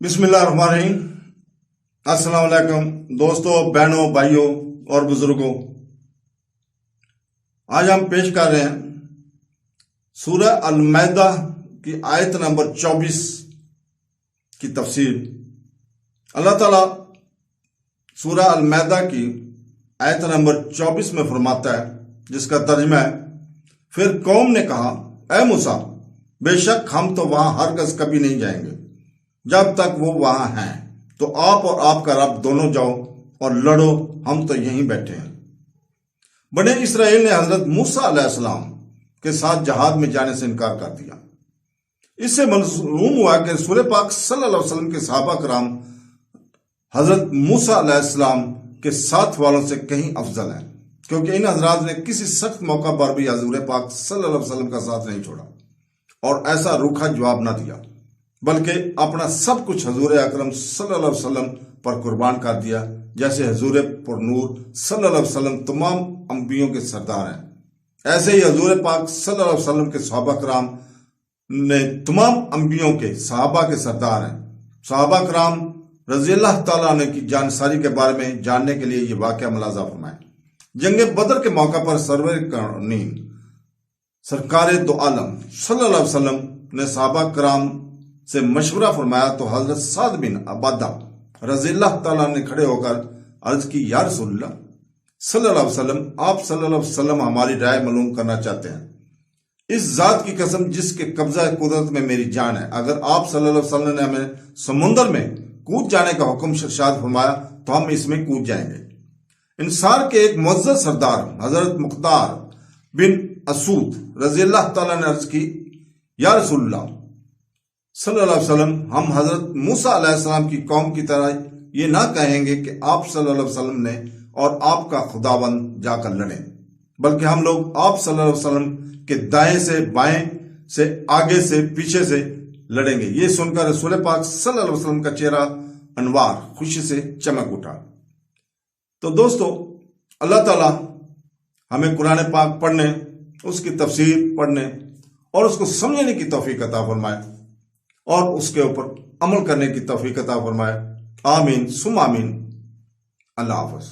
बिस्मिल्लाहिर्रहमानिर्रहीम। अस्सलाम वालेकुम दोस्तों, बहनों, भाइयों और बुजुर्गों। आज हम पेश कर रहे हैं सूरह अल-माइदा की आयत नंबर 24 की तफसीर। अल्लाह ताला सूरह अल-माइदा की आयत नंबर 24 में फरमाता है, जिसका तर्जुमा है, फिर कौम ने कहा, ऐ मूसा, बेशक हम तो वहां हरगिज़ कभी नहीं जाएंगे जब तक वो वहां हैं। तो आप और आपका रब दोनों जाओ और लड़ो, हम तो यहीं बैठे हैं। बने इसराइल ने हजरत मूसा अलैहिस्सलाम के साथ जहाद में जाने से इनकार कर दिया। इससे मालूम हुआ कि रसूल पाक सल्लल्लाहु अलैहि वसल्लम के सहाबा कराम हजरत मूसा अलैहिस्सलाम के साथ वालों से कहीं अफजल हैं, क्योंकि इन हजरात ने किसी सख्त मौका पर भी हजूर पाक सल्लल्लाहु अलैहि वसल्लम का साथ नहीं छोड़ा और ऐसा रूखा जवाब न दिया, बल्कि अपना सब कुछ हजूर अकरम सल्लल्लाहु अलैहि वसल्लम पर कुर्बान कर दिया। जैसे हजूर पुरनूर सल्लल्लाहु अलैहि वसल्लम तमाम अंबियों के सरदार हैं, ऐसे ही हजूर पाक सल्लल्लाहु अलैहि वसल्लम के सहाबा कराम ने तमाम अंबियों के सहाबा के सरदार हैं। सहाबा कराम रज़ियल्लाहु ताला अन्हु की जानसारी के बारे में जानने के लिए ये वाक़या मुलाज़ा फरमाएं। जंग बदर के मौका पर सरवर काउनीन सरकार दो आलम सल्लल्लाहु अलैहि वसल्लम ने सहाबा कराम से मशवरा फरमाया तो हजरत साद बिन अबादा रज़ियल्लाहु ताला ने खड़े होकर अर्ज की, या रसूलल्लाह सल्लल्लाहु अलैहि वसल्लम, आप सल्लल्लाहु अलैहि वसल्लम हमारी राय मालूम करना चाहते हैं। इस जात की कसम जिसके कब्जा कुदरत में मेरी जान है, अगर आप सल्लल्लाहु अलैहि वसल्लम ने हमें समुंदर में कूद जाने का हुक्म इरशाद फरमाया तो हम इसमें कूद जाएंगे। इंसार के एक मुअज़्ज़ज़ सरदार हजरत मुख्तार बिन असूद रज़ियल्लाहु ताला ने अर्ज की, या रसूलल्लाह सल्लल्लाहु अलैहि वसल्लम, हम हजरत मूसा अलैहिस्सलाम की कौम की तरह ये ना कहेंगे कि आप सल्लल्लाहु अलैहि वसल्लम ने और आपका खुदाबंद जाकर लड़े, बल्कि हम लोग आप सल्लल्लाहु अलैहि वसल्लम के दाएं से बाएं से आगे से पीछे से लड़ेंगे। ये सुनकर रसूल पाक सल्लल्लाहु अलैहि वसल्लम का चेहरा अनवार खुशी से चमक उठा। तो दोस्तों, अल्लाह ताला हमें कुरान पाक पढ़ने, उसकी तफसीर पढ़ने और उसको समझने की तौफीक अता फरमाए और उसके ऊपर अमल करने की तौफीक अता फरमाए। आमीन सुम आमीन। अल्लाह हाफ़िज़।